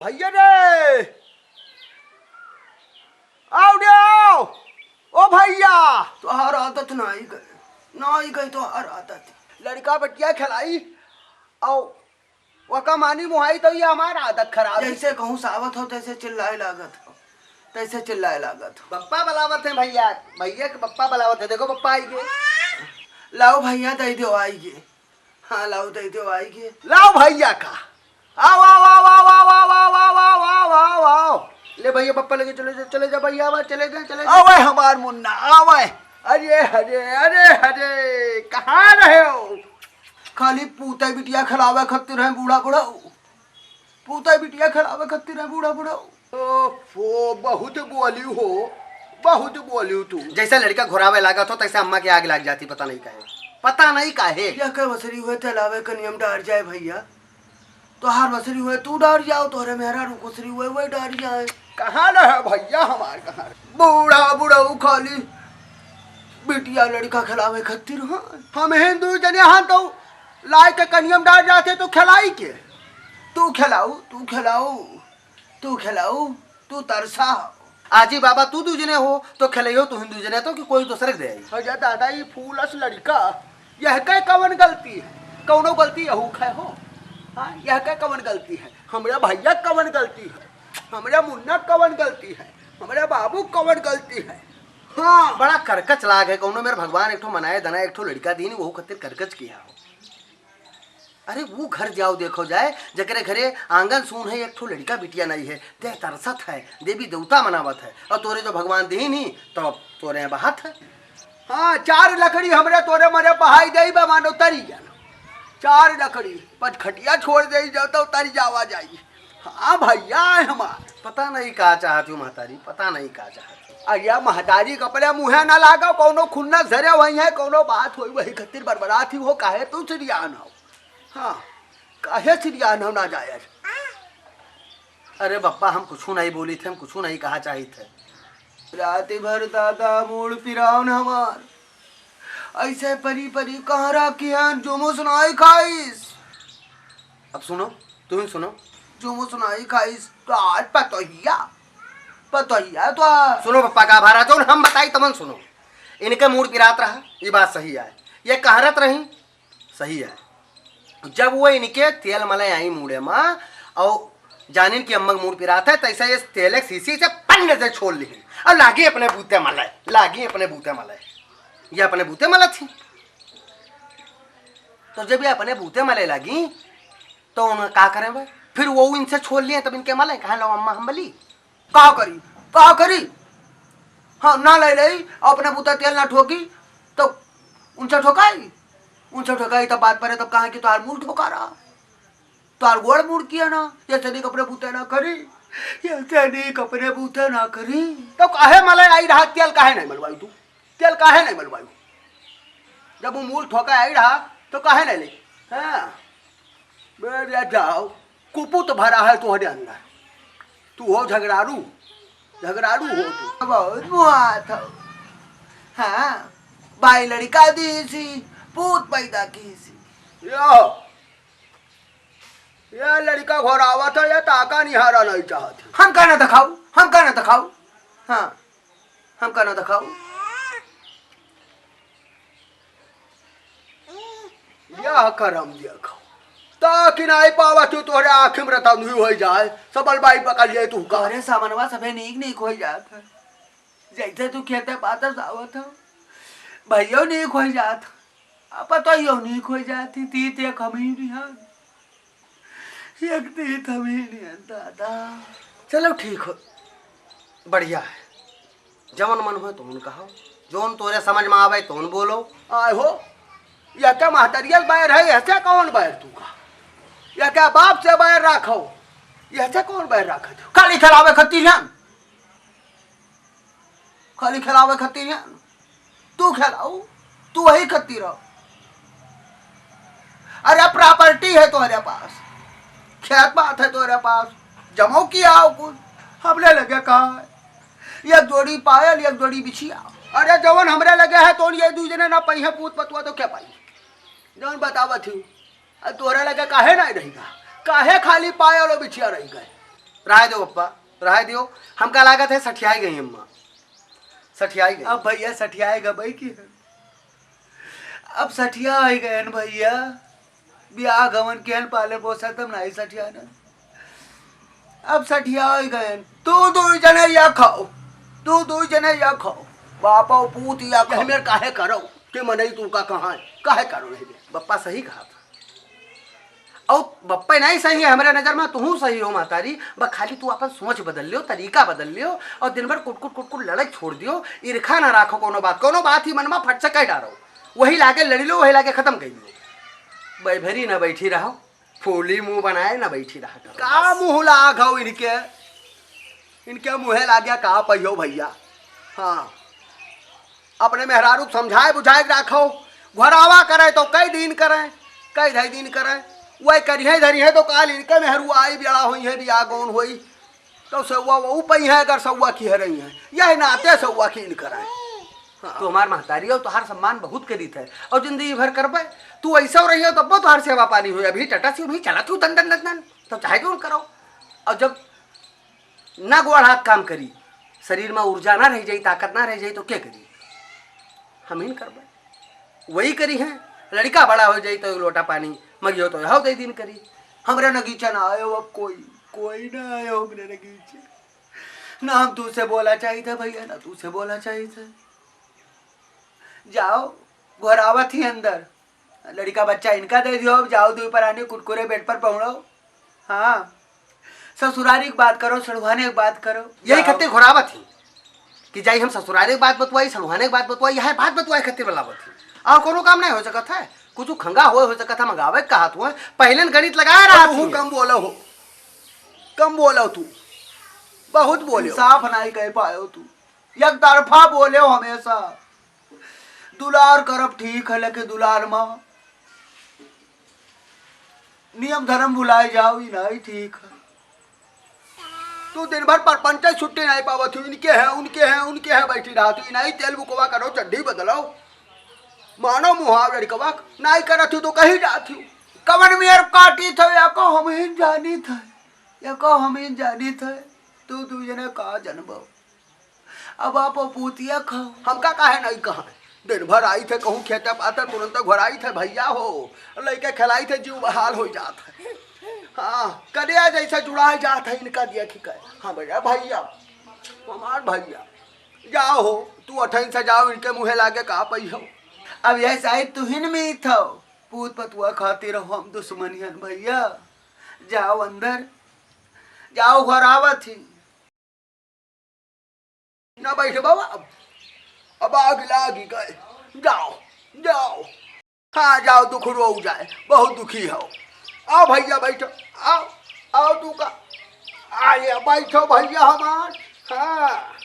भैया रे आओ रे आओ। ओ भैया तोहार आदत नहीं गई तोहार आदत। लड़का बटिया खिलाई आओ वका मानी मुहाई तो ये हमारा आदत खराब है। जैसे कहूँ सावत हो तैसे चिल्लाए लागत हो, तैसे चिल्लाए लागत हो। पप्पा बलावत है भैया, भैया के पप्पा बलावत है। देखो पप्पा आई गए। लाओ भैया दे दो आएगी। हाँ लाओ दे दो आएगी। लाओ भैया का आओ आओ आओ आओ आओ आओ आओ आओ आओ आओ आओ आओ। ले भैया पप्पा लेके चले जा भैया आवा चले जा आवे हमार मुन्ना आवे। अरे अरे अरे अरे कहाँ रहे हो? खाली पूते बिटिया खिलावे खत्तिर है बूढ़ा बुढ़ाऊ। पूते बिटिया खिलावे खत्तिर है बूढ़ा बुढ़ाऊ। ओफो बहुत बोली हो, बहुत बोली तू। जैसा लड़का घुरावे लगा तो तैसे अम्मा की आग लग जाती। पता नहीं काहे या के बसरी हुए तलावे का नियम डर जाए भैया। तोहार बसरी हुए तू डर जाओ, तोहरे मेहरा रुकसरी हुए वही डर जाए। कहाँ रहे भैया हमार कहाँ? बूढ़ा बुढ़ाऊ खाली बिटिया लड़का खिलावे खत्तिर। हाँ हम हिंदू जन यहाँ तो लाए के कनियम डाल जाते तो खिलाई के। तू खिलाऊ तू खिलाऊ तू खिलाऊ तू तरसा। आजी बाबा तू दूजने हो तो खेलो तू हिंदू जने तो कि कोई तो सरक दे। अजय दादा ये फूलस लड़का यह के कवन गलती है? कौनो गलती यहू खे हो? हाँ यह के कवन गलती है? हमारा भैया कवन गलती है? हमारा मुन्ना कवन गलती है? हमारा बाबू कवन गलती है? हाँ बड़ा करकच लाग है। कौनो मेरे भगवान एक ठो मनाए दना एक ठो लड़का दी वो खतिर करकच किया हो। अरे वो घर जाओ देखो जाए जकरे घरे आंगन सून है एक ठो लड़का बिटिया नहीं है ते तरसत है देवी देवता मनावत है और तोरे जो भगवान दी नहीं तो तोरे बात है। हाँ चार लकड़ी हमरे तोरे मरे बहाई दे मानो तरी जाना। चार लकड़ी पच खटिया छोड़ दे जाता तरी जावा जाई। हाँ भैया हमार पता नहीं का चाहती हूँ महतारी, पता नहीं का चाहती। अया महतारी कपड़े मुँहे न लागा कोनो खुन्ना झरे वही है कोनो बात हुई वही खतिर बरबराती हो काहे तू चिड़ियान हो। हाँ काहे चिड़ियान हो ना जाए। अरे बप्पा हम कुछ नहीं बोली थे, हम कुछ नहीं कहा चाही थे। रात भर दादा मूड पिरावन हमार ऐसे परी परी कहाँ राखियान जुमो सुनाई खाइस। अब सुनो तुम सुनो। जुमो सुनाई खाइस तो आज पतोहिया तो सुनो पप्पा का भारा तो हम बताई तमन सुनो। इनके मूड पिरात रहा ये बात सही है, ये कहरत रही सही है। जब वो इनके तेल मले आई मुड़े माँ और जानिन की अम्मा मूड पिरात है तैसे ये तेल शीशी से पन्ने से छोड़ ली और लागी अपने बूते मले ये अपने बूते मले थी। तो जब ये अपने बूते मले लगी तो उन्हें क्या करें भाई? फिर वो इनसे छोड़ लिए तब इनके मले कहा लो अम्मा हम बली कहा करी। हाँ ना ले रही अपने बूता तेल ना ठोकी तो उनसे ठोकाई तब बात पर तब कहा कि तुहार मूड ठोका रहा, तुहार गोड़ मूड किया ना। जैसे नहीं कपड़े बूते ना करी, जैसे नहीं कपड़े बूते ना करी तो काहे मले आई रहा? तेल काहे नहीं मलवाई तू? तेल काहे नहीं मलवाई? जब वो मूल ठोका आई रहा तो काहे नहीं ले? हाँ मेरे जाओ कुपुत भरा है तुम्हारे अंदर। तू हो झगड़ारू हो तू। बहुत मुआ था। हाँ भाई लड़का दी सी पूत पैदा की सी। ये लड़का घोरावा था या ताका निहारा नहीं चाहती। हम कहना दिखाऊ। हाँ हम कहना दिखाऊ। यह करम देखो ताकि नहीं पावा तू तोहरे आँखी में रता नहीं हो जाए सबल बाई पकड़ लिए तू का। अरे सामनवा सभे नीक हो जाता जैसे तू खेते पाता सावत हो भैया नीक हो जात पता ही नीक हो जाती तीत एक हमी दादा। चलो ठीक हो बढ़िया है। जवन मन हो तुम कहो, जोन तोरे समझ में आवे तुम बोलो। आए हो या क्या महतरियल बैर है? ऐसे कौन बैर तू का? या क्या बाप से बैर राखो? ऐसे कौन बैर राखा? खाली खिलावे खत्ती तू खिलाऊ तू वही खत्ती रहो। अरे प्रॉपर्टी है तुम्हारे पास, खेत बात है तुम्हारे पास, जमो किया हो कुछ हमने लगे कहा एक जोड़ी पायल एक जोड़ी बिछिया। अरे जवन हमरे लगे है तो ये दूसरे ना पही है पूत पतुआ तो क्या पाई? जवन बतावा थी तोहरे लगे काहे नहीं रहेगा? काहे खाली पायल और बिछिया रही गए? रहा दो पप्पा, रहा दियो। हमका लागत है सठियाई गई अम्मा, सठियाई गई। अब भैया सठियाएगा भाई की अब सठिया आई गए न भैया, ब्याह गवन केहन पाले पोसा तब नहीं सठिया न, अब सठिया आई गए। तू दू जने या खाओ, तू दू जने या खाओ, बापा पूत या खाओ। मेरे काहे करो कि मनई तू का कहाँ है, काहे करो नहीं बप्पा सही कहा था, और बप्पा नहीं सही है हमारे नजर में, तू सही हो मातारी। बस खाली तू अपन सोच बदल लियो, तरीका बदल लियो, और दिन भर कुट लड़ाई छोड़ दियो, ईर्खा ना राखो, कोनो बात ही मन में फट से कह डालो, वही लाके लड़ी लो, वही लाके खत्म कर लो। बैभरी ना बैठी रहो, फूली मुंह बनाए ना बैठी रहा करो। का मुँह लाघो इनके, इनके मुँहे लागे का पहियो भैया। हाँ अपने मेहरारू को समझाए बुझाए के राखो, घरावा करे तो कई दिन करें, कई ढाई दिन करें, वही करिए धरी है तो काल इनके मेहरू आई बेड़ा हुई है, बिया गौन हुई तो सौवा वो पही है, अगर सौवा की है रही है, यही नाते सौवा की इन कराए। तो हमार महतारी हो, तुहार सम्मान बहुत करीत है, और जिंदगी भर करबे तू ऐसा रही हो तब तुहार सेवा पानी हुई। अभी टटा सी नहीं चला तू दन दन दन दन, तो चाहे क्यों करो। और जब ना गोड़ हाथ काम करी, शरीर में ऊर्जा ना रह जाई, ताकत ना रह जाई, तो क्या करी, हम ही करबे। वही करी है, लड़का बड़ा हो जाई तो लोटा पानी मगियो तो यह दे दिन करी। हमरे नगीचा ना आयो, अब कोई ना आयो हमरे नगीचे, ना हम तुझसे बोला चाहिए था भैया, ना तुझसे बोला चाहिए था। जाओ घर आवत ही अंदर, लड़का बच्चा इनका दे दियो, अब जाओ दो पर आने कुरकुरे बेड पर पहुँचो। हाँ ससुरारी की बात करो, सड़ुहाने की बात करो, यही खत्ते घुरावत थी कि जाई हम ससुरारे की बात बतवाई, सड़ुहाने की बात बतवाई, यह बात बतवाई खत्ते बलावत थी। और कोनो काम नहीं हो सकता है, कुछ खंगा हो सकता था, मंगावे कहा तू है, पहले गणित लगाया रहा तू कम बोलो हो, कम बोलो तू, बहुत बोले साफ नहीं कह पायो तू, एक तरफा बोले हो हमेशा। दुलार करब ठीक है, लेकिन दुलार माँ नियम धर्म भुलाए जाओ, ही नहीं ठीक है। तू दिन भर पर पंचायत छुट्टी नहीं पावत हूँ, इनके हैं उनके हैं उनके हैं बैठी रहा तू, नहीं तेल बुकवा करो, चड्डी बदलो, मानो मुहाव लड़कवा नहीं करत हूँ तो कहीं जाती हूँ। कवन मेर काटी थे, या को हम ही जानी थे, या को हम ही जानी थे, तू जने कहा जनबो, अब आप पूतिया खाओ। हमका काहे नहीं कहा, दिन भर आई थे कहूँ खेते पाते तुरंत घर आई थे भैया हो, लड़के खिलाई थे जीव बहाल हो जात है। हाँ करिया जैसे जुड़ा जात है इनका दिया कि कहे, हाँ भैया भैया हमार भैया जाओ हो, तू अठन से जाओ, इनके मुँहे लागे कहा पही हो। अब यह शायद तुहिन में ही था, पूत पतुआ खाते रहो, हम दुश्मनियन भैया। जाओ अंदर, जाओ घर आवत ही ना बैठ बाबा, अब आग लागी गए, जाओ जाओ, हाँ जाओ, दुख रो जाए, बहुत दुखी हो। आओ भैया बैठो, आओ आओ तू का आए बैठो भैया हमार, हाँ